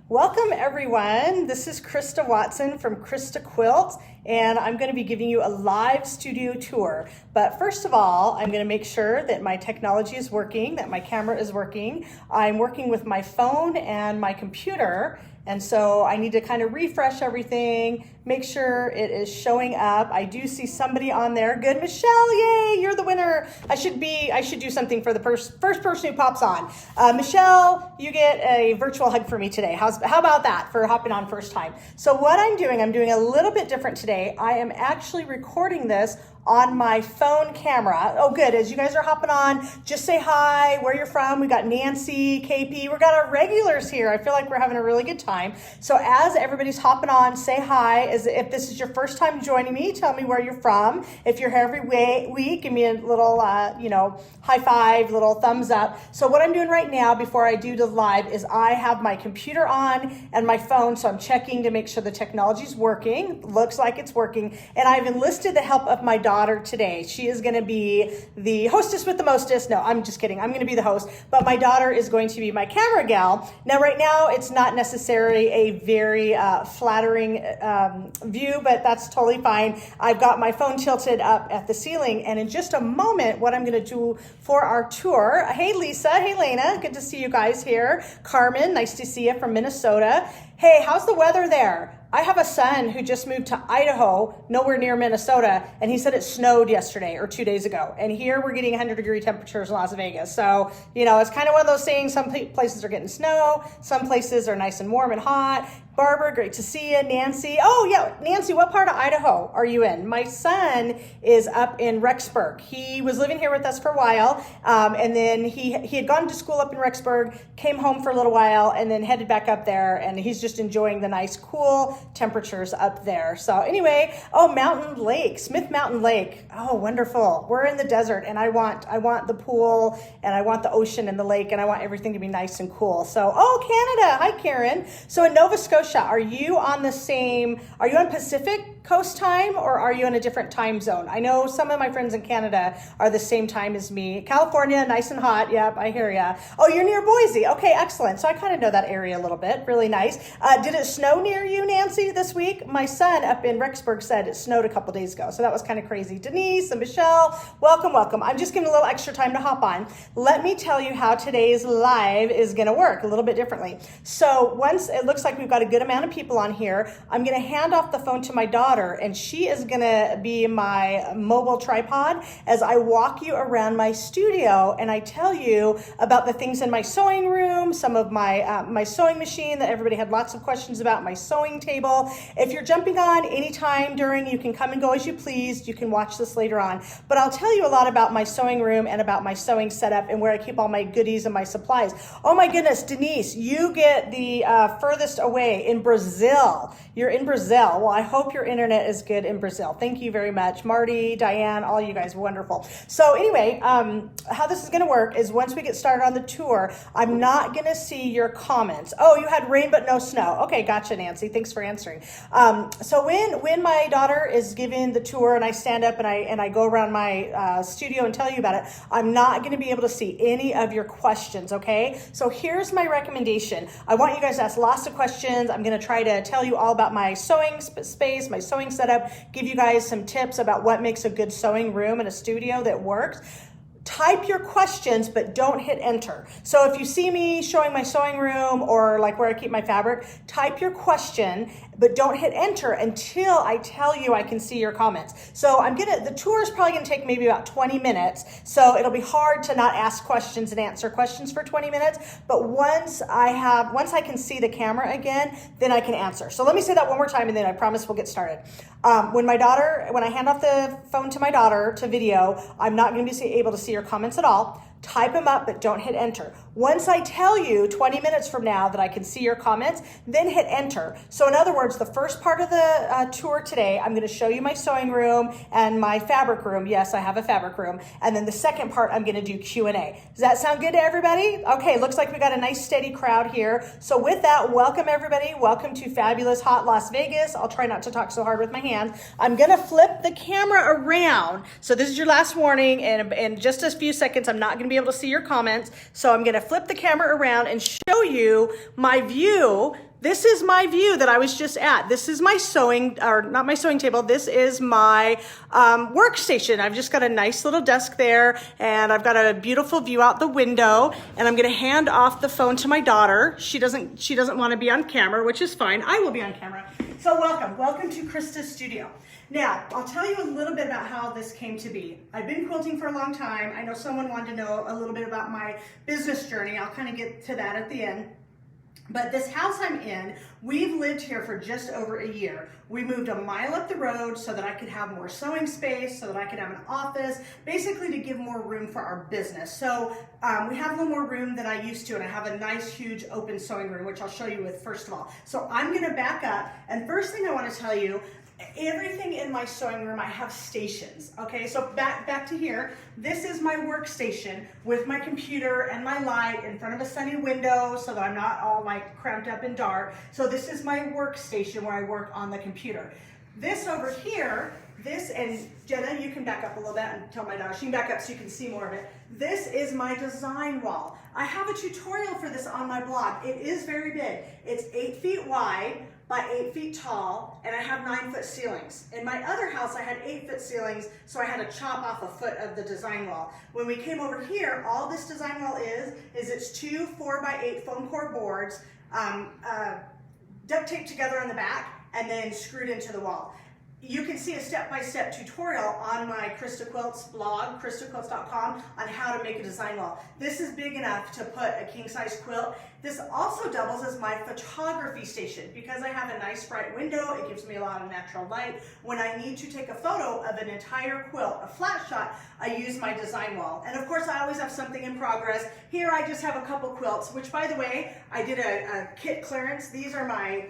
Welcome everyone. This is Christa Watson from Christa Quilts, and I'm going to be giving you a live studio tour. But first of all, I'm going to make sure that my technology is working, that my camera is working. I'm working with my phone and my computer, and so I need to kind of refresh everything, make sure it is showing up. I do see somebody on there. Good, Michelle, yay, you're the winner. I should do something for the first person who pops on. Michelle, you get a virtual hug for me today. How about that for hopping on first time? So what I'm doing a little bit different today. I am actually recording this on my phone camera. Oh, good. As you guys are hopping on, just say hi, where you're from. We got Nancy, KP. We got our regulars here. I feel like we're having a really good time. So as everybody's hopping on, say hi. As if this is your first time joining me, tell me where you're from. If you're here every week, give me a little, high five, little thumbs up. So what I'm doing right now before I do the live is I have my computer on and my phone. So I'm checking to make sure the technology's working. Looks like it's working. And I've enlisted the help of my daughter today. She is going to be the hostess with the mostest. No, I'm just kidding. I'm going to be the host, but my daughter is going to be my camera gal. Now, right now, it's not necessarily a very flattering view, but that's totally fine. I've got my phone tilted up at the ceiling, and in just a moment, what I'm going to do for our tour. Hey, Lisa. Hey, Lena. Good to see you guys here. Carmen, nice to see you from Minnesota. Hey, how's the weather there? I have a son who just moved to Idaho, nowhere near Minnesota, and he said it snowed yesterday or 2 days ago. And here we're getting 100-degree temperatures in Las Vegas. So, it's kind of one of those things. Some places are getting snow. Some places are nice and warm and hot. Barbara, great to see you. Nancy. Oh, yeah. Nancy, what part of Idaho are you in? My son is up in Rexburg. He was living here with us for a while, and then he had gone to school up in Rexburg, came home for a little while, and then headed back up there, and he's just enjoying the nice, cool temperatures up there. So anyway, Mountain Lake, Smith Mountain Lake. Oh, wonderful. We're in the desert, and I want the pool, and I want the ocean and the lake, and I want everything to be nice and cool. So, Canada. Hi, Karen. So in Nova Scotia, are you on Pacific Coast time, or are you in a different time zone? I know some of my friends in Canada are the same time as me. California, nice and hot. Yep, I hear ya. Oh, you're near Boise. Okay, excellent. So I kind of know that area a little bit. Really nice. Did it snow near you, Nancy, this week? My son up in Rexburg said it snowed a couple days ago. So that was kind of crazy. Denise and Michelle, welcome. I'm just giving a little extra time to hop on. Let me tell you how today's live is going to work a little bit differently. So once it looks like we've got a good amount of people on here, I'm going to hand off the phone to my daughter, and she is going to be my mobile tripod as I walk you around my studio and I tell you about the things in my sewing room, some of my sewing machine that everybody had lots of questions about, my sewing table. If you're jumping on anytime during, you can come and go as you please. You can watch this later on, but I'll tell you a lot about my sewing room and about my sewing setup and where I keep all my goodies and my supplies. Oh my goodness, Denise, you get the furthest away in Brazil. You're in Brazil. Well, I hope your internet is good in Brazil. Thank you very much. Marty, Diane, all you guys, wonderful. So anyway, how this is going to work is once we get started on the tour, I'm not going to see your comments. Oh, you had rain but no snow. Okay, gotcha, Nancy. Thanks for answering. So when my daughter is giving the tour and I stand up and I go around my studio and tell you about it, I'm not going to be able to see any of your questions, okay? So here's my recommendation. I want you guys to ask lots of questions. I'm going to try to tell you all about my sewing space, my sewing setup, give you guys some tips about what makes a good sewing room and a studio that works. Type your questions, but don't hit enter. So if you see me showing my sewing room or like where I keep my fabric, type your question, but don't hit enter until I tell you I can see your comments. So the tour is probably gonna take maybe about 20 minutes. So it'll be hard to not ask questions and answer questions for 20 minutes. But once I can see the camera again, then I can answer. So let me say that one more time and then I promise we'll get started. When I hand off the phone to my daughter to video, I'm not gonna be able to see your comments at all. Type them up, but don't hit enter. Once I tell you 20 minutes from now that I can see your comments, then hit enter. So in other words, the first part of the tour today, I'm going to show you my sewing room and my fabric room. Yes, I have a fabric room. And then the second part, I'm going to do Q&A. Does that sound good to everybody? Okay, looks like we got a nice steady crowd here. So with that, welcome everybody. Welcome to fabulous hot Las Vegas. I'll try not to talk so hard with my hands. I'm going to flip the camera around. So this is your last warning, and in just a few seconds, I'm not going to going to be able to see your comments. So I'm going to flip the camera around and show you my view. This is my view that I was just at. This is my sewing, or not my sewing table. This is my workstation. I've just got a nice little desk there, and I've got a beautiful view out the window. And I'm going to hand off the phone to my daughter. She doesn't want to be on camera, which is fine. I will be on camera. So welcome to Christa's studio. Now, I'll tell you a little bit about how this came to be. I've been quilting for a long time. I know someone wanted to know a little bit about my business journey. I'll kind of get to that at the end. But this house I'm in, we've lived here for just over a year. We moved a mile up the road so that I could have more sewing space, so that I could have an office, basically to give more room for our business. So we have a little more room than I used to, and I have a nice, huge open sewing room, which I'll show you with first of all. So I'm gonna back up, and first thing I wanna tell you, everything in my sewing room, I have stations, okay? So back to here, this is my workstation with my computer and my light in front of a sunny window so that I'm not all like cramped up and dark. So this is my workstation where I work on the computer. This over here, and Jenna, you can back up a little bit and tell my daughter, she can back up so you can see more of it. This is my design wall. I have a tutorial for this on my blog. It is very big. It's 8 feet wide by 8 feet tall, and I have 9-foot ceilings. In my other house, I had 8-foot ceilings, so I had to chop off a foot of the design wall. When we came over here, all this design wall is it's 2 4x8 foam core boards, duct taped together on the back, and then screwed into the wall. You can see a step-by-step tutorial on my Christa Quilts blog, christaquilts.com, on how to make a design wall. This is big enough to put a king-size quilt. This also doubles as my photography station because I have a nice bright window. It gives me a lot of natural light. When I need to take a photo of an entire quilt, a flat shot, I use my design wall. And of course, I always have something in progress. Here I just have a couple quilts, which by the way, I did a kit clearance. These are my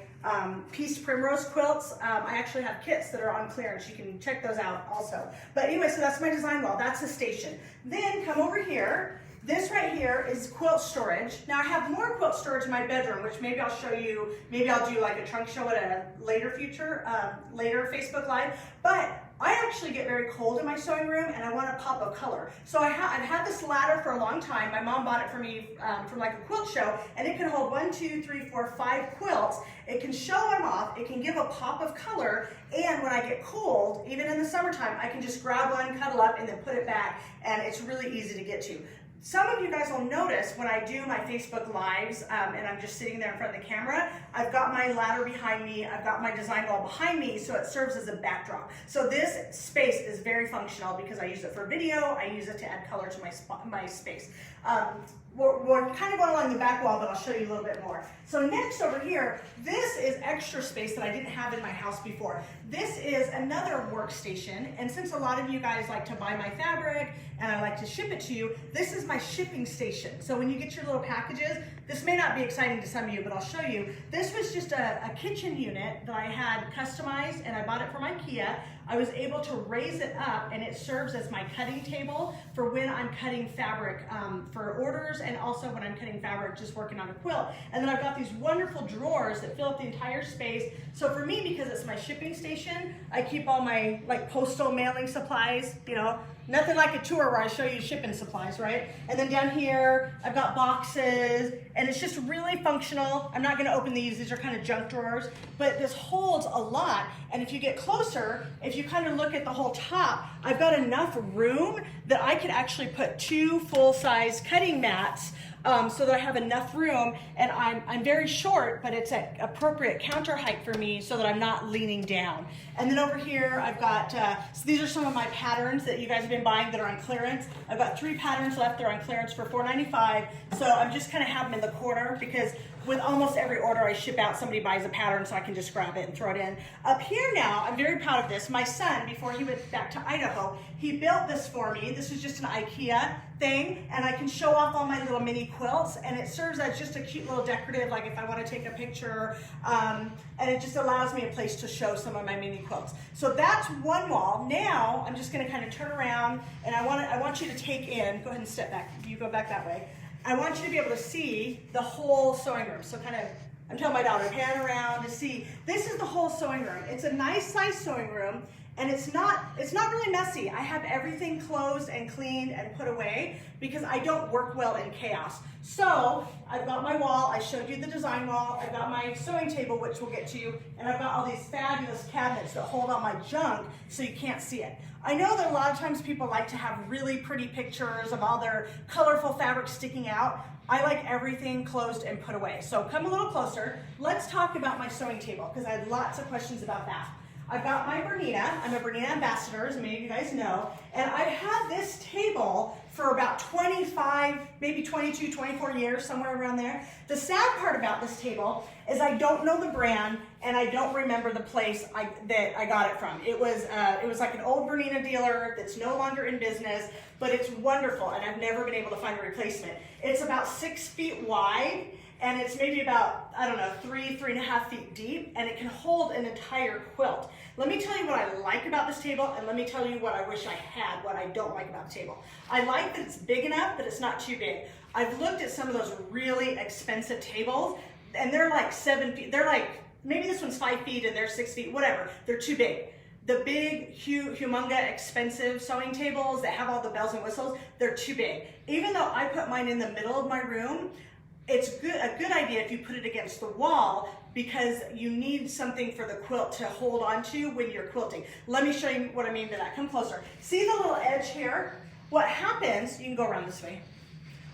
pieced primrose quilts. I actually have kits that are on clearance. You can check those out also. But anyway, so that's my design wall. That's the station. Then come over here. This right here is quilt storage. Now I have more quilt storage in my bedroom, which maybe I'll show you. Maybe I'll do like a trunk show at a later later Facebook Live. But I actually get very cold in my sewing room and I want a pop of color. So I've had this ladder for a long time. My mom bought it for me from like a quilt show, and it can hold 1, 2, 3, 4, 5 quilts. It can show them off, it can give a pop of color, and when I get cold, even in the summertime, I can just grab one, cuddle up, and then put it back, and it's really easy to get to. Some of you guys will notice when I do my Facebook Lives and I'm just sitting there in front of the camera, I've got my ladder behind me, I've got my design wall behind me, so it serves as a backdrop. So this space is very functional because I use it for video, I use it to add color to my space. We're kind of going along the back wall, but I'll show you a little bit more. So next over here, this is extra space that I didn't have in my house before. This is another workstation, and since a lot of you guys like to buy my fabric and I like to ship it to you, this is my shipping station. So when you get your little packages, this may not be exciting to some of you, but I'll show you. This was just a kitchen unit that I had customized, and I bought it from IKEA. I was able to raise it up, and it serves as my cutting table for when I'm cutting fabric for orders, and also when I'm cutting fabric just working on a quilt. And then I've got these wonderful drawers that fill up the entire space. So for me, because it's my shipping station, I keep all my like postal mailing supplies, you know, nothing like a tour where I show you shipping supplies, right? And then down here, I've got boxes, and it's just really functional. I'm not gonna open these are kind of junk drawers, but this holds a lot. And if you get closer, if you kind of look at the whole top, I've got enough room that I could actually put 2 full-size cutting mats so that I have enough room, and I'm very short, but it's at appropriate counter height for me so that I'm not leaning down. And then over here, I've got, so these are some of my patterns that you guys have been buying that are on clearance. I've got 3 patterns left. They're on clearance for $4.95. So I'm just kind of have them in the corner because with almost every order I ship out, somebody buys a pattern so I can just grab it and throw it in. Up here now, I'm very proud of this. My son, before he went back to Idaho, he built this for me. This is just an IKEA thing, and I can show off all my little mini quilts, and it serves as just a cute little decorative, like if I want to take a picture, and it just allows me a place to show some of my mini quilts. So that's one wall. Now I'm just going to kind of turn around, and I want you to take in, go ahead and step back, you go back that way. I want you to be able to see the whole sewing room. So kind of, I'm telling my daughter, pan around to see. This is the whole sewing room. It's a nice size sewing room, And it's not really messy. I have everything closed and cleaned and put away because I don't work well in chaos. So I've got my wall, I showed you the design wall, I've got my sewing table, which we'll get to, and I've got all these fabulous cabinets that hold all my junk so you can't see it. I know that a lot of times people like to have really pretty pictures of all their colorful fabrics sticking out. I like everything closed and put away. So come a little closer. Let's talk about my sewing table because I had lots of questions about that. I've got my Bernina. I'm a Bernina ambassador, as many of you guys know, and I've had this table for about 25, maybe 22, 24 years, somewhere around there. The sad part about this table is I don't know the brand and I don't remember the place that I got it from. It was like an old Bernina dealer that's no longer in business, but it's wonderful and I've never been able to find a replacement. It's about 6 feet wide and it's maybe about, I don't know, 3.5 feet deep, and it can hold an entire quilt. Let me tell you what I like about this table, and let me tell you what I wish I had, what I don't like about the table. I like that it's big enough, but it's not too big. I've looked at some of those really expensive tables, and they're like 7 feet, they're like, maybe this one's 5 feet and they're 6 feet, whatever, they're too big. The big, humongous, expensive sewing tables that have all the bells and whistles, they're too big. Even though I put mine in the middle of my room, it's a good idea if you put it against the wall because you need something for the quilt to hold on to when you're quilting. Let me show you what I mean by that. Come closer. See the little edge here? What happens, you can go around this way.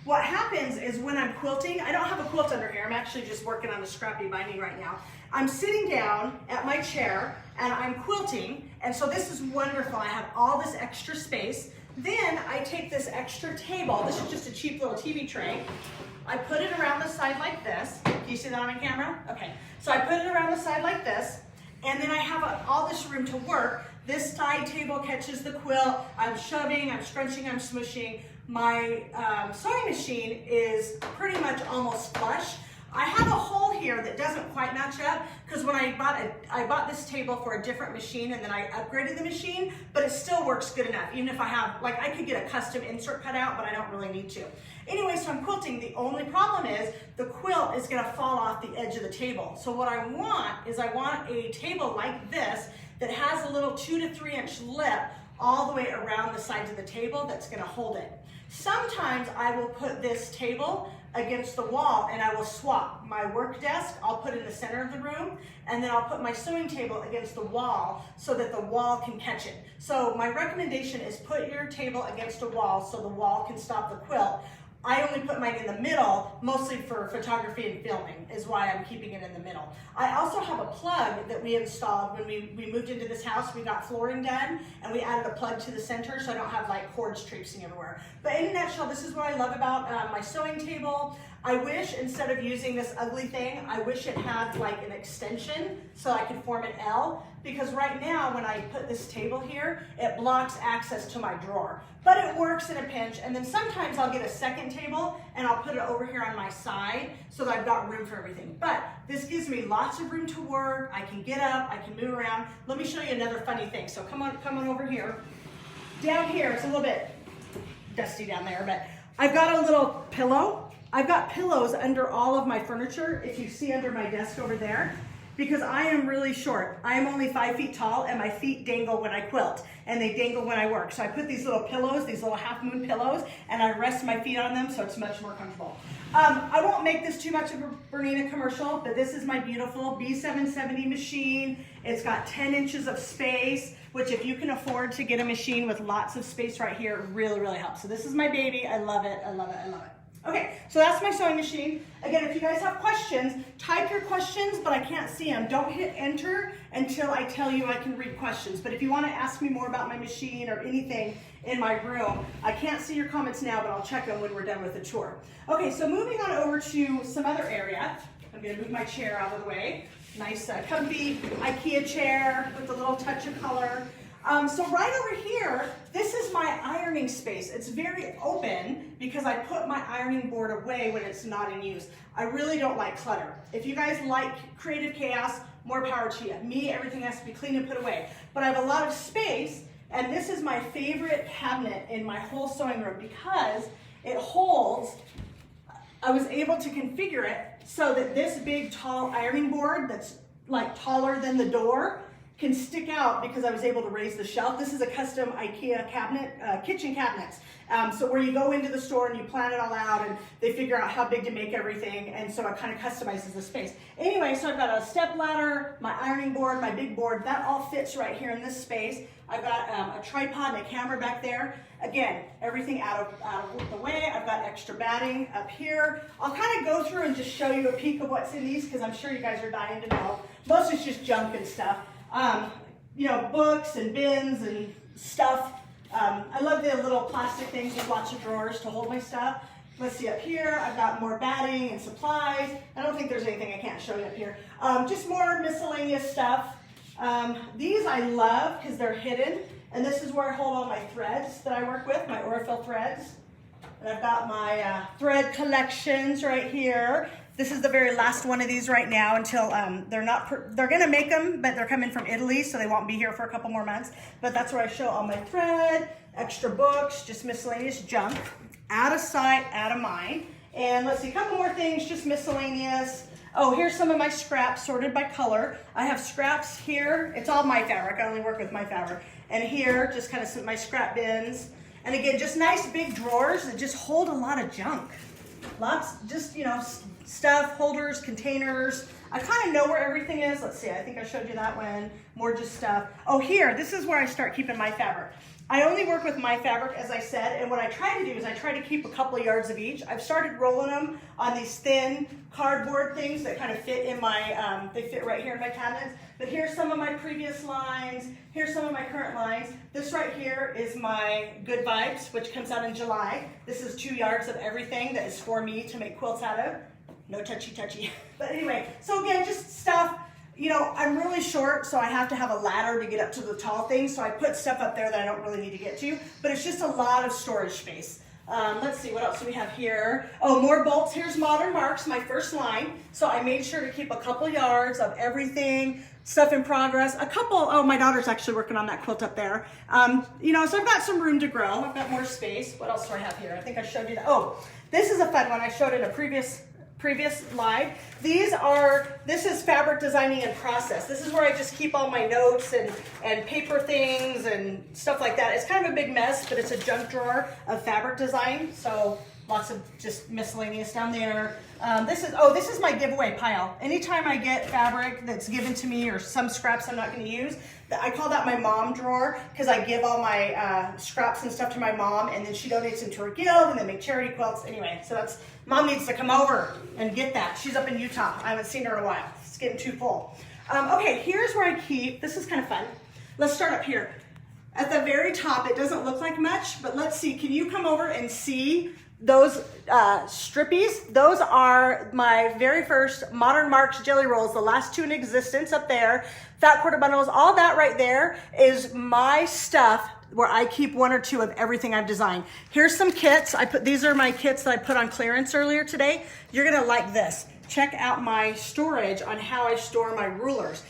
What happens is when I'm quilting, I don't have a quilt under here. I'm actually just working on a scrappy binding right now. I'm sitting down at my chair and I'm quilting, and so this is wonderful. I have all this extra space. Then I take this extra table. This is just a cheap little TV tray. I put it around the side like this. Can you see that on camera? Okay. So I put it around the side like this, and then I have all this room to work. This side table catches the quilt. I'm shoving, I'm scrunching, I'm smushing. My sewing machine is pretty much almost flush. I have a hole here that doesn't quite match up because when I bought this table for a different machine and then I upgraded the machine, but it still works good enough. Even if I have, like I could get a custom insert cut out, but I don't really need to. Anyway, so I'm quilting. The only problem is the quilt is gonna fall off the edge of the table. So what I want is I want a table like this that has a little 2 to 3 inch lip all the way around the sides of the table that's gonna hold it. Sometimes I will put this table against the wall and I will swap my work desk. I'll put in the center of the room, and then I'll put my sewing table against the wall so that the wall can catch it. So my recommendation is put your table against a wall so the wall can stop the quilt. I only put mine in the middle, mostly for photography and filming, is why I'm keeping it in the middle. I also have a plug that we installed when we moved into this house. We got flooring done, and we added a plug to the center so I don't have like cords traipsing everywhere. But in a nutshell, this is what I love about my sewing table. I wish, instead of using this ugly thing, I wish it had like an extension so I could form an L, because right now when I put this table here, it blocks access to my drawer. But it works in a pinch, and then sometimes I'll get a second table and I'll put it over here on my side so that I've got room for everything. But this gives me lots of room to work. I can get up, I can move around. Let me show you another funny thing. So come on over here. Down here, it's a little bit dusty down there, but I've got a little pillow. I've got pillows under all of my furniture, if you see under my desk over there, because I am really short. I am only 5 feet tall and my feet dangle when I quilt and they dangle when I work. So I put these little pillows, these little half moon pillows, and I rest my feet on them so it's much more comfortable. I won't make this too much of a Bernina commercial, but this is my beautiful B770 machine. It's got 10 inches of space, which if you can afford to get a machine with lots of space right here, it really, really helps. So this is my baby. I love it, I love it, I love it. Okay, so that's my sewing machine. Again, if you guys have questions, type your questions, but I can't see them. Don't hit enter until I tell you I can read questions. But if you want to ask me more about my machine or anything in my room, I can't see your comments now, but I'll check them when we're done with the tour. Okay, so moving on over to some other area. I'm going to move my chair out of the way. Nice, comfy IKEA chair with a little touch of color. So right over here, this is my ironing space. It's very open because I put my ironing board away when it's not in use. I really don't like clutter. If you guys like creative chaos, more power to you. Me, everything has to be clean and put away. But I have a lot of space, and this is my favorite cabinet in my whole sewing room because it holds, I was able to configure it so that this big, tall ironing board that's like taller than the door can stick out because I was able to raise the shelf. This is a custom IKEA cabinet, kitchen cabinets. So where you go into the store and you plan it all out and they figure out how big to make everything, and so it kind of customizes the space. Anyway, so I've got a step ladder, my ironing board, my big board, that all fits right here in this space. I've got a tripod and a camera back there. Again, everything out of the way. I've got extra batting up here. I'll kind of go through and just show you a peek of what's in these because I'm sure you guys are dying to know. Most is just junk and stuff. You know, books and bins and stuff. I love the little plastic things with lots of drawers to hold my stuff. Let's see up here, I've got more batting and supplies. I don't think there's anything I can't show you up here. Just more miscellaneous stuff. These I love because they're hidden, and this is where I hold all my threads that I work with, my Aurifil threads. And I've got my thread collections right here. This is the very last one of these right now until they're gonna make them, but they're coming from Italy, so they won't be here for a couple more months. But that's where I show all my thread, extra books, just miscellaneous junk, out of sight, out of mind. And let's see, a couple more things, just miscellaneous. Oh, here's some of my scraps sorted by color. I have scraps here. It's all my fabric. I only work with my fabric. And here, just kind of some my scrap bins. And again, just nice big drawers that just hold a lot of junk. Lots, just, you know, stuff, holders, containers. I kind of know where everything is. Let's see, I think I showed you that one. More just stuff. Oh, here, this is where I start keeping my fabric. I only work with my fabric, as I said, and what I try to do is I try to keep a couple of yards of each. I've started rolling them on these thin cardboard things that kind of fit in my, they fit right here in my cabinets. But here's some of my previous lines. Here's some of my current lines. This right here is my Good Vibes, which comes out in July. This is 2 yards of everything that is for me to make quilts out of. No touchy. But anyway, so again, just stuff. You know, I'm really short, so I have to have a ladder to get up to the tall things, so I put stuff up there that I don't really need to get to, but it's just a lot of storage space. Let's see, what else do we have here? Oh, more bolts. Here's Modern Marks, my first line. So I made sure to keep a couple yards of everything, stuff in progress. A couple, oh, my daughter's actually working on that quilt up there. You know, so I've got some room to grow. I've got more space. What else do I have here? I think I showed you that. Oh, this is a fun one. I showed in a previous live. This is fabric designing in process. This is where I just keep all my notes and paper things and stuff like that. It's kind of a big mess, but it's a junk drawer of fabric design. So lots of just miscellaneous down there. This is my giveaway pile. Anytime I get fabric that's given to me or some scraps I'm not going to use, I call that my mom drawer because I give all my scraps and stuff to my mom, and then she donates them to her guild, and they make charity quilts. Anyway, so that's, mom needs to come over and get that. She's up in Utah. I haven't seen her in a while. It's getting too full. Okay, here's where I keep, this is kind of fun. Let's start up here. At the very top, it doesn't look like much, but let's see. Can you come over and see those strippies? Those are my very first Modern Marks jelly rolls, the last 2 in existence up there. Fat quarter bundles, all that right there is my stuff where I keep 1 or 2 of everything I've designed. Here's some kits. These are my kits that I put on clearance earlier today. You're gonna like this. Check out my storage on how I store my rulers.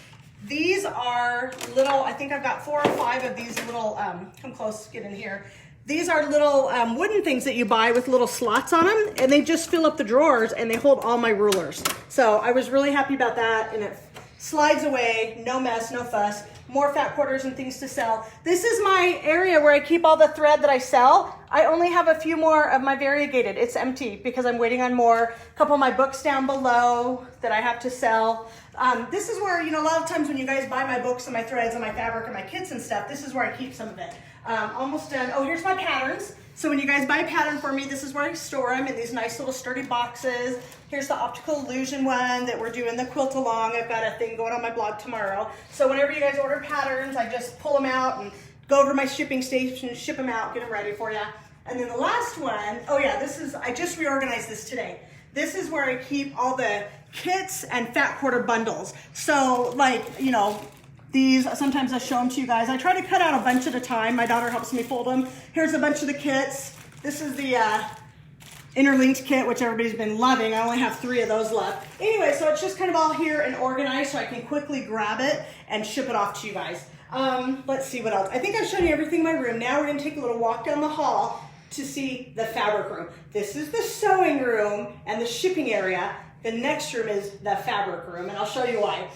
These are little, I think I've got 4 or 5 of these little, come close, get in here. These are little wooden things that you buy with little slots on them, and they just fill up the drawers and they hold all my rulers. So I was really happy about that, and it slides away, no mess, no fuss. More fat quarters and things to sell. This is my area where I keep all the thread that I sell. I only have a few more of my variegated. It's empty because I'm waiting on more. A couple of my books down below that I have to sell. This is where, you know, a lot of times when you guys buy my books and my threads and my fabric and my kits and stuff, this is where I keep some of it. Almost done. Oh, here's my patterns. So when you guys buy a pattern for me, this is where I store them in these nice little sturdy boxes. Here's the optical illusion one that we're doing the quilt along. I've got a thing going on my blog tomorrow. So whenever you guys order patterns, I just pull them out and go over to my shipping station, ship them out, get them ready for you. And then the last one, oh yeah, this is, I just reorganized this today. This is where I keep all the kits and fat quarter bundles. So like, you know, these, sometimes I show them to you guys. I try to cut out a bunch at a time. My daughter helps me fold them. Here's a bunch of the kits. This is the interlinked kit, which everybody's been loving. I only have 3 of those left. Anyway, so it's just kind of all here and organized so I can quickly grab it and ship it off to you guys. Let's see what else. I think I've shown you everything in my room. Now we're gonna take a little walk down the hall to see the fabric room. This is the sewing room and the shipping area. The next room is the fabric room, and I'll show you why.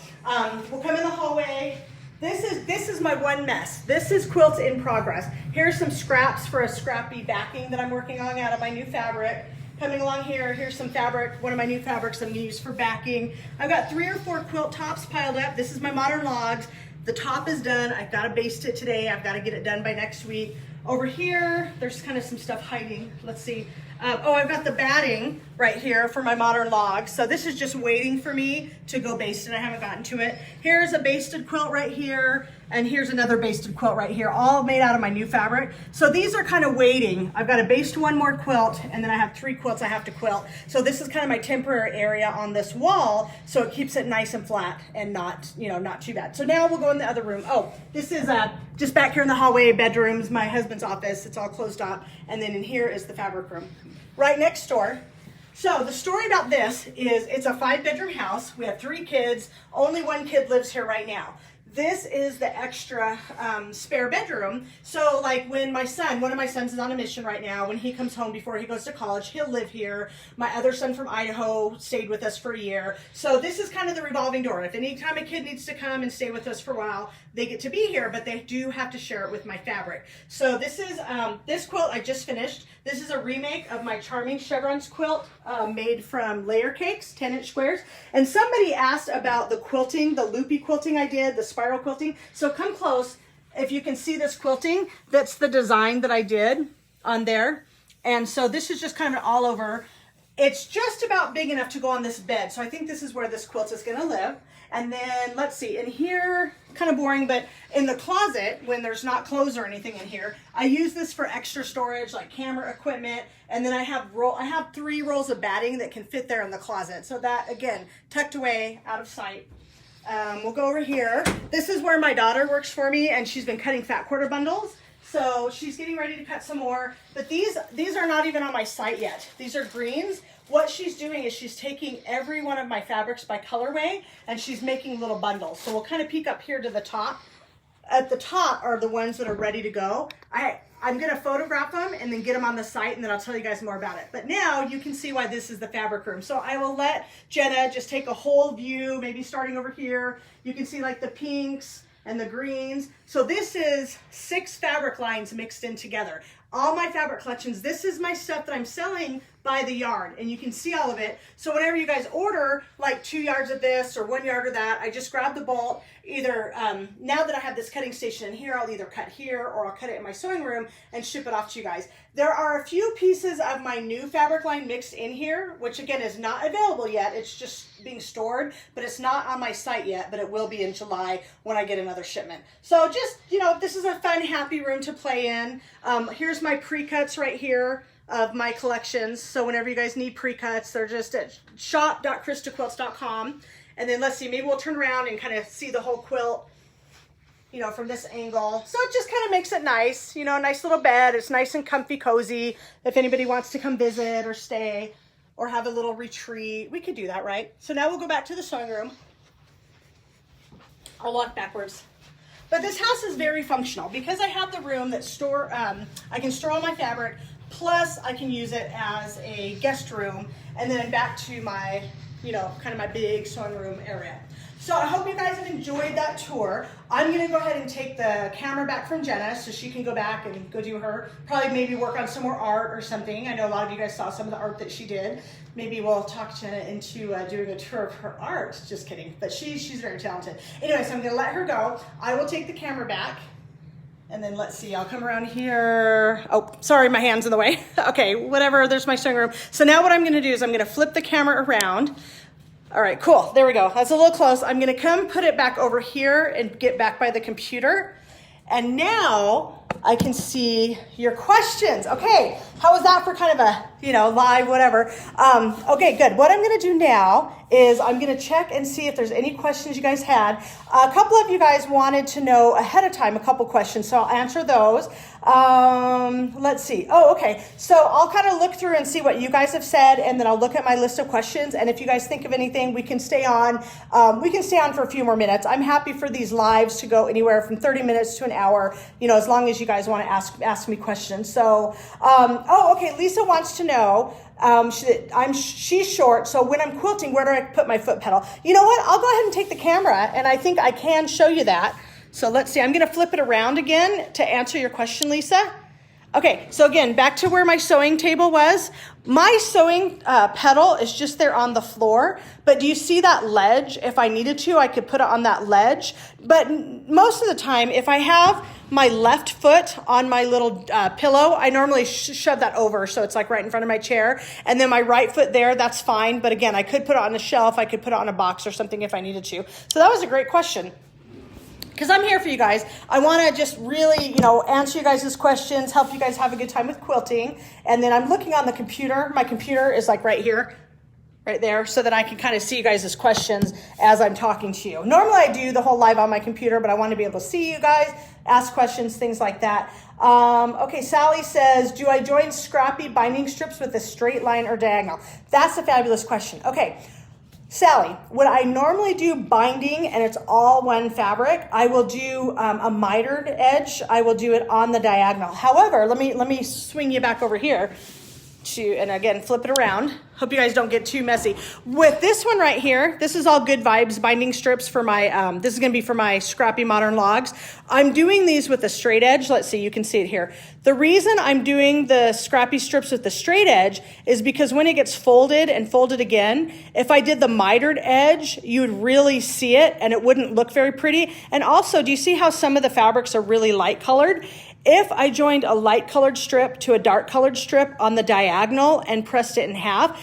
We'll come in the hallway. This is my one mess. This is Quilts in Progress. Here's some scraps for a scrappy backing that I'm working on out of my new fabric. Coming along here, here's some fabric, one of my new fabrics I'm gonna use for backing. I've got 3 or 4 quilt tops piled up. This is my modern logs. The top is done. I've gotta baste it today. I've gotta get it done by next week. Over here, there's kind of some stuff hiding. Let's see. Oh, I've got the batting right here for my modern logs. So this is just waiting for me to go baste it. I haven't gotten to it. Here's a basted quilt right here. And here's another basted quilt right here, all made out of my new fabric. So these are kind of waiting. I've got to baste 1 more quilt, and then I have 3 quilts I have to quilt. So this is kind of my temporary area on this wall, so it keeps it nice and flat and not, not too bad. So now we'll go in the other room. Oh, this is just back here in the hallway, bedrooms, my husband's office. It's all closed up. And then in here is the fabric room. Right next door. So the story about this is it's a 5-bedroom house. We have 3 kids. Only 1 kid lives here right now. This is the extra spare bedroom. So like when one of my sons is on a mission right now, when he comes home before he goes to college, he'll live here. My other son from Idaho stayed with us for a year. So this is kind of the revolving door. If anytime a kid needs to come and stay with us for a while, they get to be here, but they do have to share it with my fabric. So this is, this quilt I just finished. This is a remake of my Charming Chevrons quilt made from layer cakes, 10-inch squares. And somebody asked about the quilting, the loopy quilting I did, the spiral quilting. So come close. If you can see this quilting, that's the design that I did on there. And so this is just kind of all over. It's just about big enough to go on this bed. So I think this is where this quilt is going to live. And then let's see, in here, kind of boring, but in the closet, when there's not clothes or anything in here, I use this for extra storage, like camera equipment. And then I have 3 rolls of batting that can fit there in the closet. So that, again, tucked away, out of sight. We'll go over here. This is where my daughter works for me, and she's been cutting fat quarter bundles. So she's getting ready to cut some more. But these are not even on my site yet. These are greens. What she's doing is she's taking every one of my fabrics by colorway, and she's making little bundles. So we'll kind of peek up here to the top. At the top are the ones that are ready to go. I'm going to photograph them and then get them on the site, and then I'll tell you guys more about it. But now you can see why this is the fabric room. So I will let Jenna just take a whole view, maybe starting over here. You can see like the pinks and the greens. So this is 6 fabric lines mixed in together. All my fabric collections, this is my stuff that I'm selling by the yard, and you can see all of it. So whenever you guys order like 2 yards of this or 1 yard of that, I just grab the bolt. Either now that I have this cutting station in here, I'll either cut here or I'll cut it in my sewing room and ship it off to you guys. There are a few pieces of my new fabric line mixed in here, which again is not available yet. It's just being stored, but it's not on my site yet, but it will be in July when I get another shipment. So just, this is a fun, happy room to play in. Here's my pre-cuts right here of my collections. So whenever you guys need pre-cuts, they're just at shop.christaquilts.com. And then let's see, maybe we'll turn around and kind of see the whole quilt, from this angle. So it just kind of makes it nice, a nice little bed. It's nice and comfy, cozy. If anybody wants to come visit or stay or have a little retreat, we could do that, right? So now we'll go back to the sewing room. I'll walk backwards. But this house is very functional because I have the room that I can store all my fabric, plus I can use it as a guest room, and then back to my, kind of my big sewing room area. So I hope you guys have enjoyed that tour. I'm gonna go ahead and take the camera back from Jenna so she can go back and go do probably maybe work on some more art or something. I know a lot of you guys saw some of the art that she did. Maybe we'll talk Jenna into doing a tour of her art. Just kidding, but she's very talented. Anyway, so I'm gonna let her go. I will take the camera back. And then let's see, I'll come around here. Oh, sorry, my hand's in the way. Okay, whatever, there's my sewing room. So now what I'm gonna do is I'm gonna flip the camera around. All right, cool, there we go. That's a little close. I'm gonna come put it back over here and get back by the computer. And now I can see your questions. Okay, how was that for kind of a, live, whatever. Okay, good. What I'm gonna do now is I'm gonna check and see if there's any questions you guys had. A couple of you guys wanted to know ahead of time a couple questions, so I'll answer those. Let's see. Oh, okay. So I'll kind of look through and see what you guys have said, and then I'll look at my list of questions. And if you guys think of anything, we can stay on. We can stay on for a few more minutes. I'm happy for these lives to go anywhere from 30 minutes to an hour, as long as you guys want to ask me questions. So, okay. Lisa wants to know, she's short, so when I'm quilting, where do I put my foot pedal? You know what? I'll go ahead and take the camera, and I think I can show you that. So let's see, I'm gonna flip it around again to answer your question, Lisa. Okay, so again, back to where my sewing table was. My sewing pedal is just there on the floor, but do you see that ledge? If I needed to, I could put it on that ledge. But most of the time, if I have my left foot on my little pillow, I normally shove that over so it's like right in front of my chair. And then my right foot there, that's fine. But again, I could put it on a shelf, I could put it on a box or something if I needed to. So that was a great question. Because I'm here for you guys. I want to just really, answer you guys' questions, help you guys have a good time with quilting. And then I'm looking on the computer. My computer is like right here, right there, so that I can kind of see you guys' questions as I'm talking to you. Normally I do the whole live on my computer, but I want to be able to see you guys, ask questions, things like that. Okay, Sally says, do I join scrappy binding strips with a straight line or diagonal? That's a fabulous question. Okay. Sally, when I normally do binding and it's all one fabric, I will do a mitered edge. I will do it on the diagonal. However, let me swing you back over here and again, flip it around. Hope you guys don't get too messy. With this one right here, this is all Good Vibes binding strips for my, this is gonna be for my Scrappy Modern Logs. I'm doing these with a straight edge. Let's see, you can see it here. The reason I'm doing the Scrappy strips with the straight edge is because when it gets folded and folded again, if I did the mitered edge, you would really see it and it wouldn't look very pretty. And also, do you see how some of the fabrics are really light colored? If I joined a light colored strip to a dark colored strip on the diagonal and pressed it in half,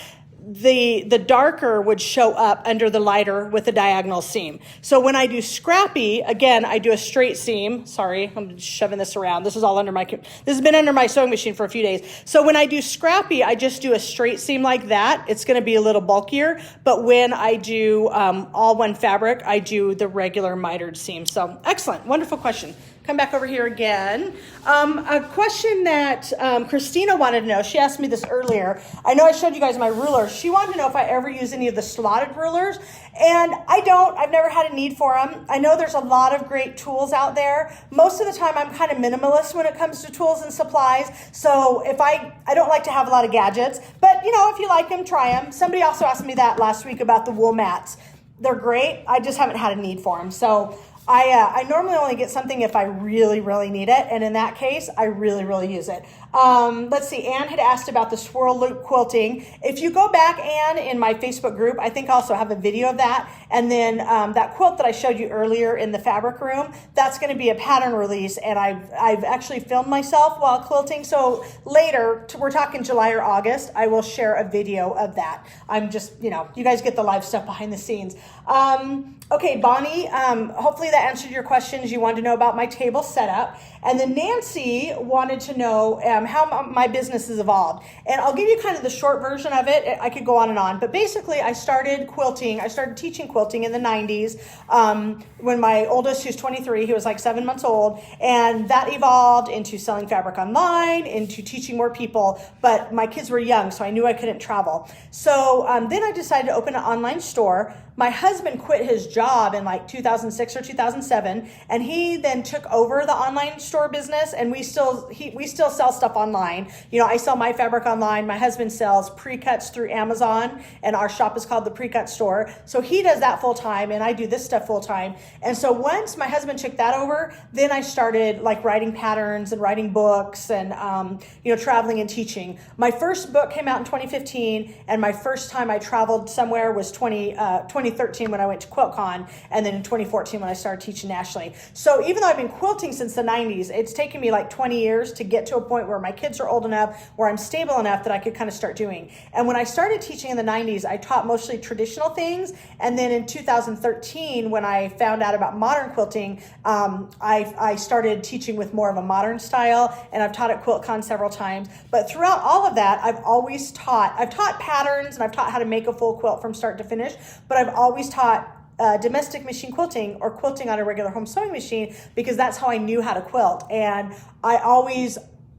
the darker would show up under the lighter with a diagonal seam. So when I do scrappy, again, I do a straight seam. Sorry, I'm shoving this around. This is all under this has been under my sewing machine for a few days. So when I do scrappy, I just do a straight seam like that. It's going to be a little bulkier. But when I do all one fabric, I do the regular mitered seam. So excellent, wonderful question. Come back over here again. A question that Christina wanted to know. She asked me this earlier. I know I showed you guys my rulers. She wanted to know if I ever use any of the slotted rulers. And I don't. I've never had a need for them. I know there's a lot of great tools out there. Most of the time, I'm kind of minimalist when it comes to tools and supplies. So if I don't like to have a lot of gadgets. But, if you like them, try them. Somebody also asked me that last week about the wool mats. They're great. I just haven't had a need for them. So I normally only get something if I really, really need it. And in that case, I really, really use it. Let's see, Anne had asked about the swirl loop quilting. If you go back, Anne, in my Facebook group, I think I also have a video of that. And then that quilt that I showed you earlier in the fabric room, that's going to be a pattern release. And I've actually filmed myself while quilting. So later, we're talking July or August, I will share a video of that. I'm just, you guys get the live stuff behind the scenes. Okay, Bonnie, hopefully that answered your questions. You wanted to know about my table setup. And then Nancy wanted to know how my business has evolved. And I'll give you kind of the short version of it. I could go on and on. But basically, I started teaching quilting in the 90s. When my oldest, who's 23, he was like 7 months old. And that evolved into selling fabric online, into teaching more people. But my kids were young, so I knew I couldn't travel. So then I decided to open an online store. My husband quit his job in like 2006 or 2007, and he then took over the online store business, and we still sell stuff online. I sell my fabric online. My husband sells pre-cuts through Amazon, and our shop is called the Pre-Cut Store. So he does that full time, and I do this stuff full time. And so once my husband took that over, then I started like writing patterns and writing books and traveling and teaching. My first book came out in 2015, and my first time I traveled somewhere was 2013 when I went to QuiltCon, and then in 2014 when I started teaching nationally. So even though I've been quilting since the 90s, it's taken me like 20 years to get to a point where my kids are old enough, where I'm stable enough that I could kind of start doing. And when I started teaching in the 90s, I taught mostly traditional things. And then in 2013, when I found out about modern quilting, I started teaching with more of a modern style, and I've taught at QuiltCon several times. But throughout all of that, I've taught patterns, and I've taught how to make a full quilt from start to finish, but I've always taught domestic machine quilting or quilting on a regular home sewing machine, because that's how I knew how to quilt. And I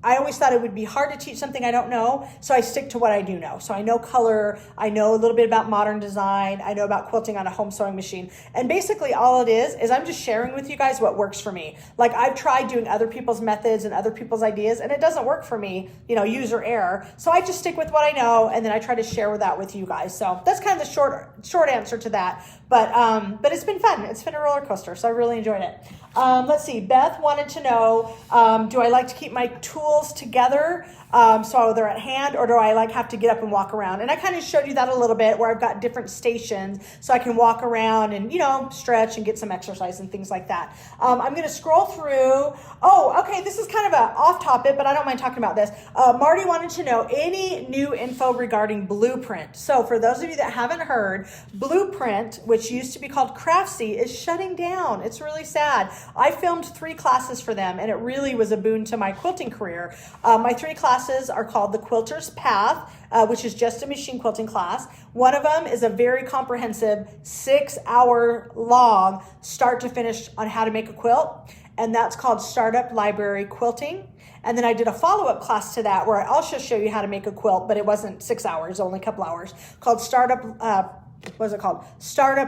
I always thought it would be hard to teach something I don't know, so I stick to what I do know. So I know color, I know a little bit about modern design, I know about quilting on a home sewing machine. And basically all it is I'm just sharing with you guys what works for me. Like I've tried doing other people's methods and other people's ideas, and it doesn't work for me, user error. So I just stick with what I know, and then I try to share that with you guys. So that's kind of the short answer to that. But it's been fun. It's been a roller coaster, so I really enjoyed it. Let's see. Beth wanted to know, do I like to keep my tools together so they're at hand, or do I have to get up and walk around? And I kind of showed you that a little bit, where I've got different stations so I can walk around and, stretch and get some exercise and things like that. I'm going to scroll through. Oh, okay. This is kind of a off topic, but I don't mind talking about this. Marty wanted to know any new info regarding Blueprint. So for those of you that haven't heard, Blueprint, which used to be called Craftsy, is shutting down. It's really sad. I filmed 3 classes for them, and it really was a boon to my quilting career. My 3 classes are called the Quilter's Path, which is just a machine quilting class. One of them is a very comprehensive 6-hour long start to finish on how to make a quilt, and that's called Startup Library Quilting. And then I did a follow-up class to that where I also show you how to make a quilt, but it wasn't 6 hours, only a couple hours, called Startup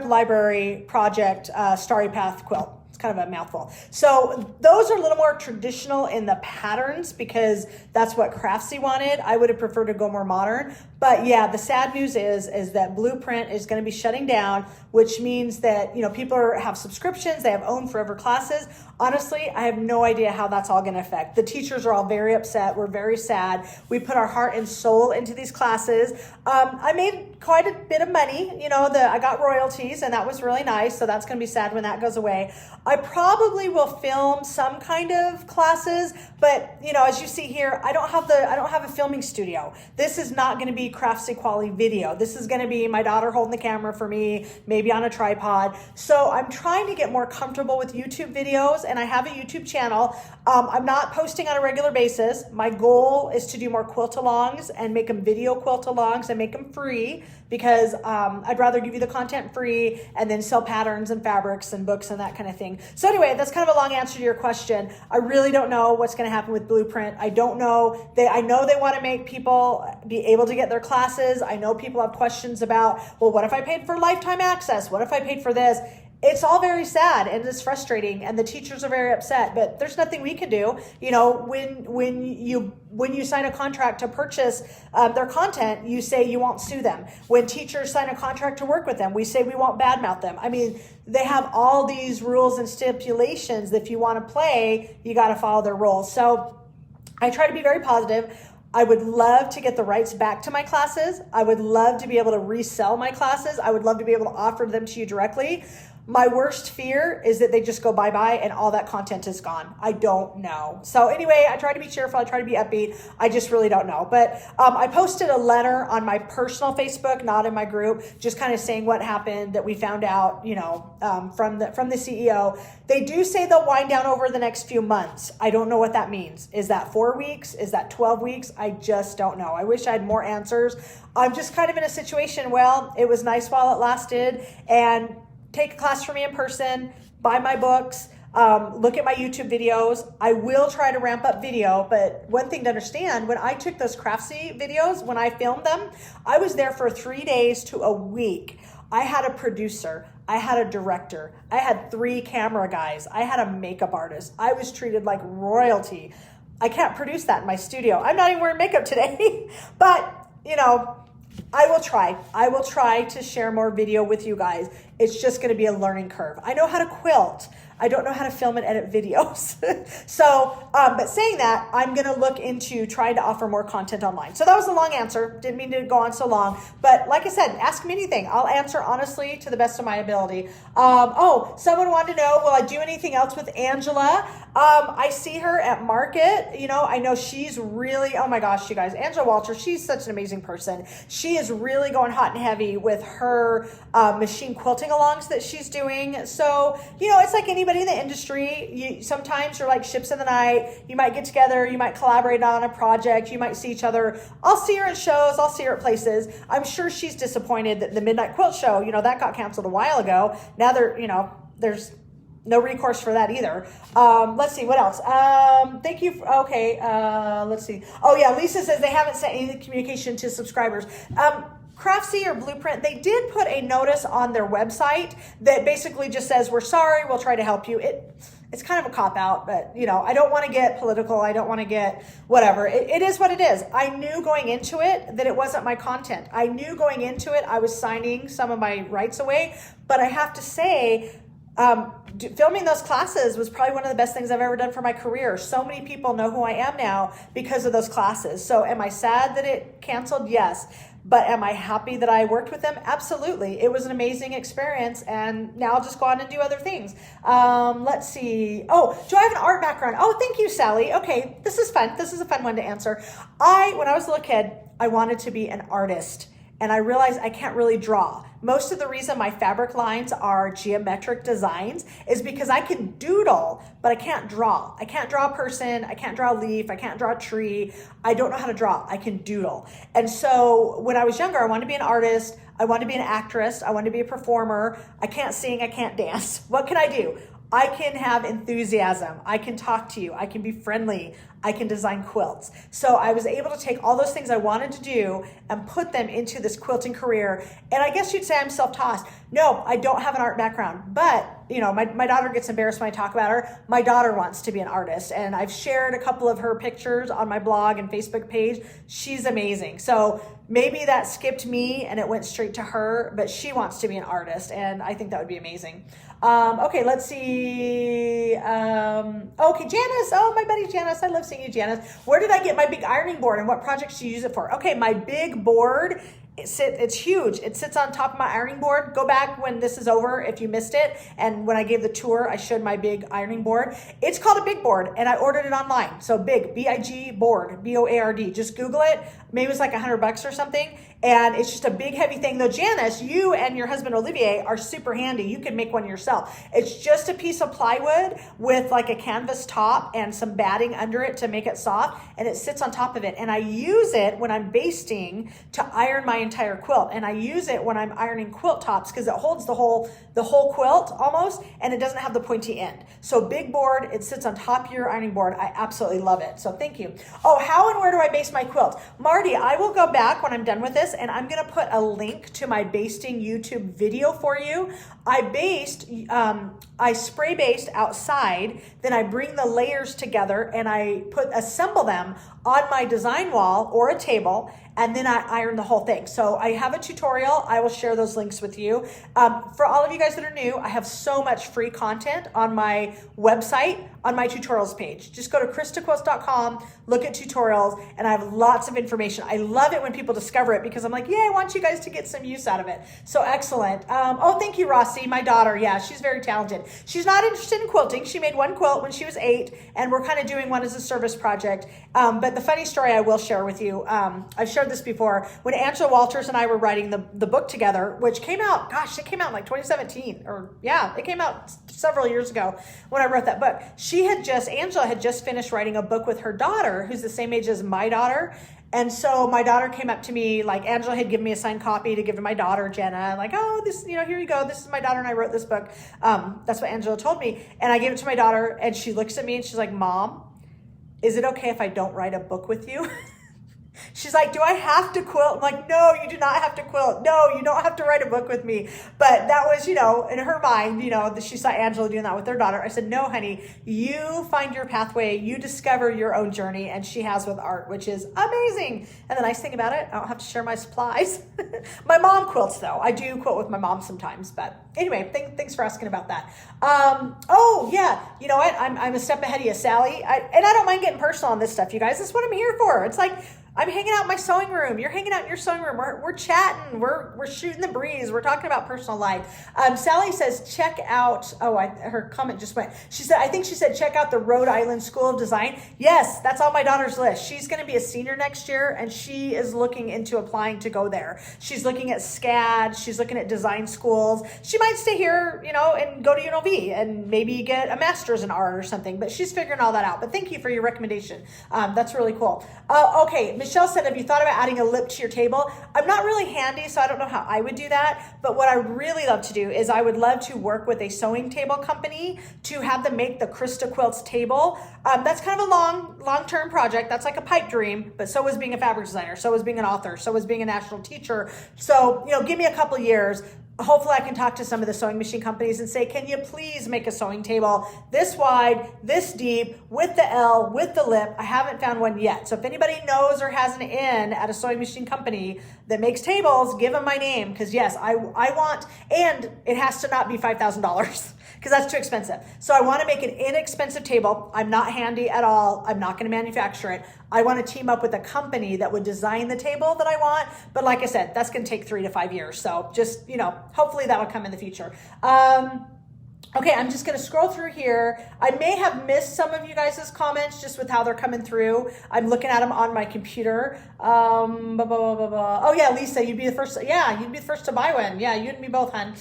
Library Project Starry Path Quilt. Kind of a mouthful. So those are a little more traditional in the patterns because that's what Craftsy wanted. I would have preferred to go more modern. But yeah, the sad news is that Blueprint is going to be shutting down, which means that, people have subscriptions, they have own forever classes. Honestly, I have no idea how that's all going to affect. The teachers are all very upset. We're very sad. We put our heart and soul into these classes. I made quite a bit of money. I got royalties, and that was really nice. So that's going to be sad when that goes away. I probably will film some kind of classes, but as you see here, I don't have a filming studio. This is not going to be Craftsy quality video. This is going to be my daughter holding the camera for me, maybe on a tripod. So I'm trying to get more comfortable with YouTube videos, and I have a YouTube channel. I'm not posting on a regular basis. My goal is to do more quilt-alongs and make them video quilt-alongs and make them free, because I'd rather give you the content free and then sell patterns and fabrics and books and that kind of thing. So anyway, that's kind of a long answer to your question. I really don't know what's going to happen with Blueprint. I don't know. I know they want to make people be able to get their classes. I know people have questions about, well, what if I paid for lifetime access? What if I paid for this? It's all very sad and it's frustrating, and the teachers are very upset, but there's nothing we can do. When you sign a contract to purchase their content, you say you won't sue them. When teachers sign a contract to work with them, we say we won't badmouth them. I mean, they have all these rules and stipulations that if you want to play, you got to follow their rules. So I try to be very positive. I would love to get the rights back to my classes. I would love to be able to resell my classes. I would love to be able to offer them to you directly. My worst fear is that they just go bye-bye and all that content is gone. I don't know. So anyway, I try to be cheerful. I try to be upbeat. I just really don't know. But I posted a letter on my personal Facebook, not in my group, just kind of saying what happened, that we found out, from the CEO. They do say they'll wind down over the next few months. I don't know what that means. Is that 4 weeks? Is that 12 weeks? I just don't know. I wish I had more answers. I'm just kind of in a situation, well, it was nice while it lasted, and take a class from me in person, buy my books, look at my YouTube videos. I will try to ramp up video, but one thing to understand, when I took those Craftsy videos, when I filmed them, I was there for 3 days to a week. I had a producer, I had a director, I had 3 camera guys, I had a makeup artist. I was treated like royalty. I can't produce that in my studio. I'm not even wearing makeup today, but I will try. I will try to share more video with you guys. It's just going to be a learning curve. I know how to quilt. I don't know how to film and edit videos. But saying that, I'm going to look into trying to offer more content online. So that was a long answer. Didn't mean to go on so long. But like I said, ask me anything. I'll answer honestly to the best of my ability. Someone wanted to know, will I do anything else with Angela? I see her at market. I know she's really, oh my gosh, you guys, Angela Walter, she's such an amazing person. She is really going hot and heavy with her machine quilting alongs that she's doing. So, it's like anybody in the industry. Sometimes you're like ships in the night. You might get together. You might collaborate on a project. You might see each other. I'll see her at shows. I'll see her at places. I'm sure she's disappointed that the Midnight Quilt Show, that got canceled a while ago. Now there's no recourse for that either. Let's see, what else? Thank you. Okay, let's see. Oh yeah, Lisa says they haven't sent any communication to subscribers. Craftsy or Blueprint, they did put a notice on their website that basically just says, we're sorry, we'll try to help you. It's kind of a cop-out, but I don't want to get political. I don't want to get whatever. It is what it is. I knew going into it that it wasn't my content. I knew going into it I was signing some of my rights away, but I have to say, filming those classes was probably one of the best things I've ever done for my career. So many people know who I am now because of those classes. So am I sad that it canceled? Yes. But am I happy that I worked with them? Absolutely. It was an amazing experience, and now I'll just go on and do other things. Let's see. Oh, do I have an art background? Oh, thank you, Sally. Okay, this is fun. This is a fun one to answer. When I was a little kid, I wanted to be an artist, and I realized I can't really draw. Most of the reason my fabric lines are geometric designs is because I can doodle, but I can't draw. I can't draw a person, I can't draw a leaf, I can't draw a tree. I don't know how to draw, I can doodle. And so when I was younger, I wanted to be an artist, I wanted to be an actress, I wanted to be a performer. I can't sing, I can't dance. What can I do? I can have enthusiasm. I can talk to you. I can be friendly. I can design quilts. So I was able to take all those things I wanted to do and put them into this quilting career. And I guess you'd say I'm self-taught. No, I don't have an art background, but my daughter gets embarrassed when I talk about her. My daughter wants to be an artist, and I've shared a couple of her pictures on my blog and Facebook page. She's amazing. So maybe that skipped me and it went straight to her, but she wants to be an artist, and I think that would be amazing. Okay, let's see. Okay, Janice. Oh, my buddy Janice. I love seeing you, Janice. Where did I get my big ironing board, and what projects do you use it for? Okay, my big board, it's huge. It sits on top of my ironing board. Go back when this is over if you missed it. And when I gave the tour, I showed my big ironing board. It's called a big board, and I ordered it online. So big, B-I-G board, B-O-A-R-D. Just Google it. Maybe it was like $100 or something. And it's just a big heavy thing. Though Janice, you and your husband Olivier are super handy. You can make one yourself. It's just a piece of plywood with like a canvas top and some batting under it to make it soft. And it sits on top of it. And I use it when I'm basting to iron my entire quilt. And I use it when I'm ironing quilt tops because it holds the whole quilt almost, and it doesn't have the pointy end. So big board, it sits on top of your ironing board. I absolutely love it. So thank you. Oh, how and where do I baste my quilt? Marty, I will go back when I'm done with this, and I'm going to put a link to my basting YouTube video for you. I spray baste outside, then I bring the layers together and I assemble them on my design wall or a table, and then I iron the whole thing. So I have a tutorial. I will share those links with you. For all of you guys that are new, I have so much free content on my website, on my tutorials page. Just go to ChristaQuilts.com, look at tutorials, and I have lots of information. I love it when people discover it because I'm like, yeah, I want you guys to get some use out of it. So excellent. Oh, thank you, Rossi, my daughter. Yeah, she's very talented. She's not interested in quilting. She made one quilt when she was 8, and we're kind of doing one as a service project. But the funny story I will share with you, I've shared this before. When Angela Walters and I were writing the book together, which came out, gosh, it came out in like 2017, or yeah, it came out several years ago when I wrote that book. Angela had just finished writing a book with her daughter, who's the same age as my daughter. And so my daughter came up to me, like Angela had given me a signed copy to give to my daughter, Jenna, like, oh, this, here you go. This is my daughter and I wrote this book. That's what Angela told me. And I gave it to my daughter and she looks at me and she's like, Mom, is it okay if I don't write a book with you? She's like, do I have to quilt? I'm like, no, you do not have to quilt. No, you don't have to write a book with me. But that was, in her mind, she saw Angela doing that with her daughter. I said, no, honey, you find your pathway, you discover your own journey, and she has with art, which is amazing. And the nice thing about it, I don't have to share my supplies. My mom quilts, though. I do quilt with my mom sometimes. But anyway, thanks for asking about that. Oh, yeah, you know what? I'm a step ahead of you, Sally. And I don't mind getting personal on this stuff, you guys. That's what I'm here for. It's like, I'm hanging out in my sewing room. You're hanging out in your sewing room. We're chatting. We're shooting the breeze. We're talking about personal life. Sally says, check out, her comment just went. I think she said, check out the Rhode Island School of Design. Yes, that's on my daughter's list. She's going to be a senior next year, and she is looking into applying to go there. She's looking at SCAD. She's looking at design schools. She might stay here, and go to UNLV and maybe get a master's in art or something, but she's figuring all that out. But thank you for your recommendation. That's really cool. Okay, Michelle said, have you thought about adding a lip to your table? I'm not really handy, so I don't know how I would do that. But what I would really love to do is I would love to work with a sewing table company to have them make the Christa Quilts table. That's kind of a long-term project. That's like a pipe dream, but so was being a fabric designer, so was being an author, so was being a national teacher. So, give me a couple years. Hopefully I can talk to some of the sewing machine companies and say, can you please make a sewing table this wide, this deep, with the L, with the lip? I haven't found one yet. So if anybody knows or has an in at a sewing machine company that makes tables, give them my name. Because yes, I want, and it has to not be $5,000 because that's too expensive. So I want to make an inexpensive table. I'm not handy at all. I'm not going to manufacture it. I want to team up with a company that would design the table that I want. But like I said, that's going to take 3 to 5 years. So just, hopefully that will come in the future. Okay, I'm just going to scroll through here. I may have missed some of you guys' comments just with how they're coming through. I'm looking at them on my computer. Oh yeah, Lisa, you'd be the first. Yeah, you'd be the first to buy one. Yeah, you and me both, hun.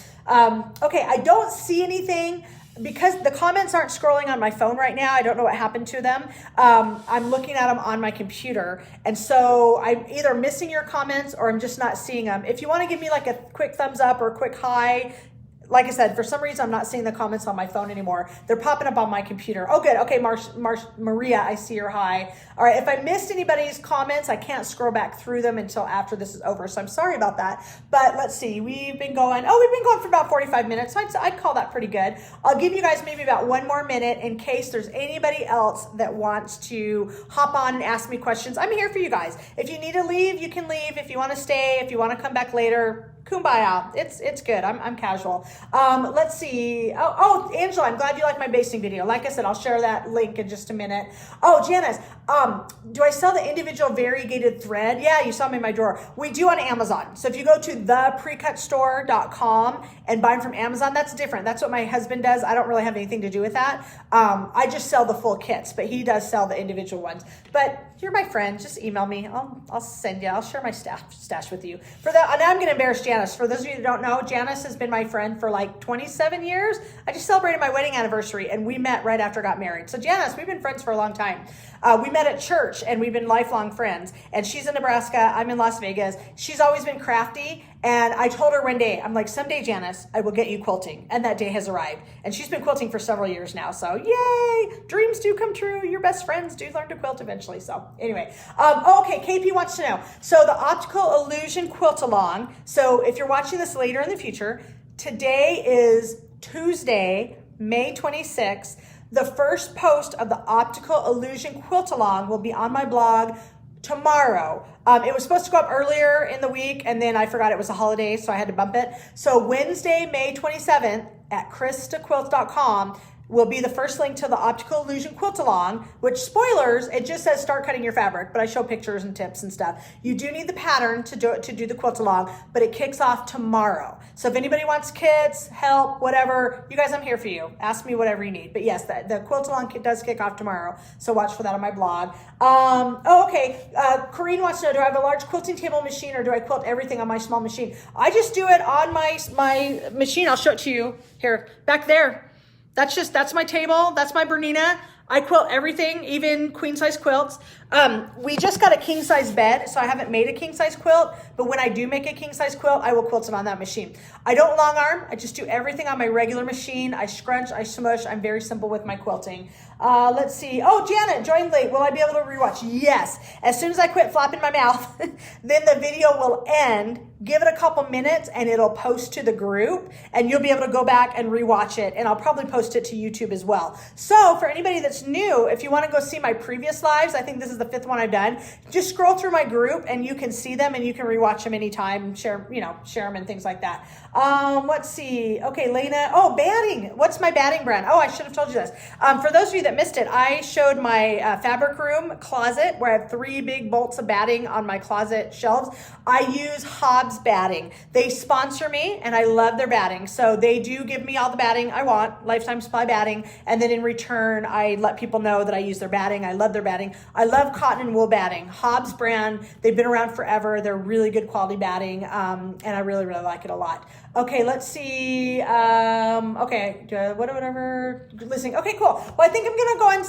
Okay, I don't see anything because the comments aren't scrolling on my phone right now. I don't know what happened to them. I'm looking at them on my computer. And so I'm either missing your comments or I'm just not seeing them. If you want to give me like a quick thumbs up or a quick hi, like I said, for some reason, I'm not seeing the comments on my phone anymore. They're popping up on my computer. Oh, good. Okay, Maria, I see your hi. All right, if I missed anybody's comments, I can't scroll back through them until after this is over. So I'm sorry about that. But let's see. We've been going for about 45 minutes. So I'd call that pretty good. I'll give you guys maybe about 1 more minute in case there's anybody else that wants to hop on and ask me questions. I'm here for you guys. If you need to leave, you can leave. If you want to stay, if you want to come back later, kumbaya. It's good. I'm casual. Let's see. Oh, Angela, I'm glad you like my basting video. Like I said, I'll share that link in just a minute. Oh, Janice, do I sell the individual variegated thread? Yeah, you saw me in my drawer. We do on Amazon. So if you go to theprecutstore.com and buy them from Amazon, that's different. That's what my husband does. I don't really have anything to do with that. I just sell the full kits, but he does sell the individual ones. But you're my friend. Just email me. I'll send you. I'll share my stash with you. For that, and I'm going to embarrass Janice. For those of you that don't know, Janice has been my friend for like 27 years. I just celebrated my wedding anniversary and we met right after I got married. So Janice, we've been friends for a long time. We met at church and we've been lifelong friends. And she's in Nebraska. I'm in Las Vegas. She's always been crafty. And I told her one day, I'm like, someday, Janice, I will get you quilting. And that day has arrived. And she's been quilting for several years now. So yay, dreams do come true. Your best friends do learn to quilt eventually. So anyway, okay, KP wants to know. So the Optical Illusion Quilt Along. So if you're watching this later in the future, today is Tuesday, May 26th. The first post of the Optical Illusion Quilt Along will be on my blog tomorrow. It was supposed to go up earlier in the week and then I forgot it was a holiday, so I had to bump it. So Wednesday, May 27th at christaquilts.com will be the first link to the Optical Illusion Quilt Along, which, spoilers, it just says start cutting your fabric, but I show pictures and tips and stuff. You do need the pattern to do the quilt along, but it kicks off tomorrow. So if anybody wants kits, help, whatever, you guys, I'm here for you. Ask me whatever you need. But yes, the quilt along does kick off tomorrow, so watch for that on my blog. Okay. Corrine wants to know, do I have a large quilting table machine or do I quilt everything on my small machine? I just do it on my machine. I'll show it to you here, back there. That's my table. That's my Bernina. I quilt everything, even queen size quilts. We just got a king size bed, so I haven't made a king size quilt, but when I do make a king size quilt, I will quilt them on that machine. I don't long arm. I just do everything on my regular machine. I scrunch, I smush. I'm very simple with my quilting. Let's see. Oh, Janet joined late. Will I be able to rewatch? Yes. As soon as I quit flopping my mouth, then the video will end. Give it a couple minutes and it'll post to the group and you'll be able to go back and rewatch it. And I'll probably post it to YouTube as well. So for anybody that's new, if you want to go see my previous lives, I think this is the 5th one I've done, just scroll through my group and you can see them and you can rewatch them anytime, share them and things like that. Let's see. Okay, Lena. Oh, batting. What's my batting brand? Oh, I should have told you this. For those of you that missed it, I showed my fabric room closet where I have 3 big bolts of batting on my closet shelves. I use Hobbs batting. They sponsor me and I love their batting. So they do give me all the batting I want, lifetime supply batting. And then in return, I let people know that I use their batting. I love their batting. I love love cotton and wool batting. Hobbs brand, they've been around forever. They're really good quality batting, and I really, really like it a lot. Okay, let's see. Whatever. Listening. Okay, cool. Well, I think I'm gonna go and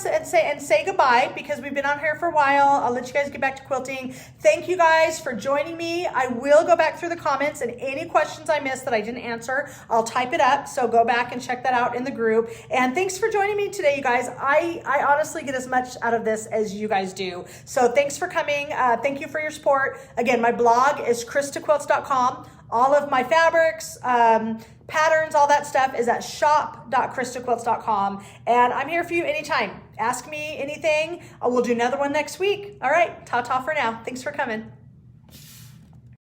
say goodbye because we've been on here for a while. I'll let you guys get back to quilting. Thank you guys for joining me. I will go back through the comments, and any questions I missed that I didn't answer, I'll type it up. So go back and check that out in the group. And thanks for joining me today, you guys. I honestly get as much out of this as you guys do. So thanks for coming. Thank you for your support. Again, my blog is christaquilts.com. All of my fabrics, patterns, all that stuff is at shop.christaquilts.com. And I'm here for you anytime. Ask me anything. We'll do another one next week. All right, ta-ta for now. Thanks for coming.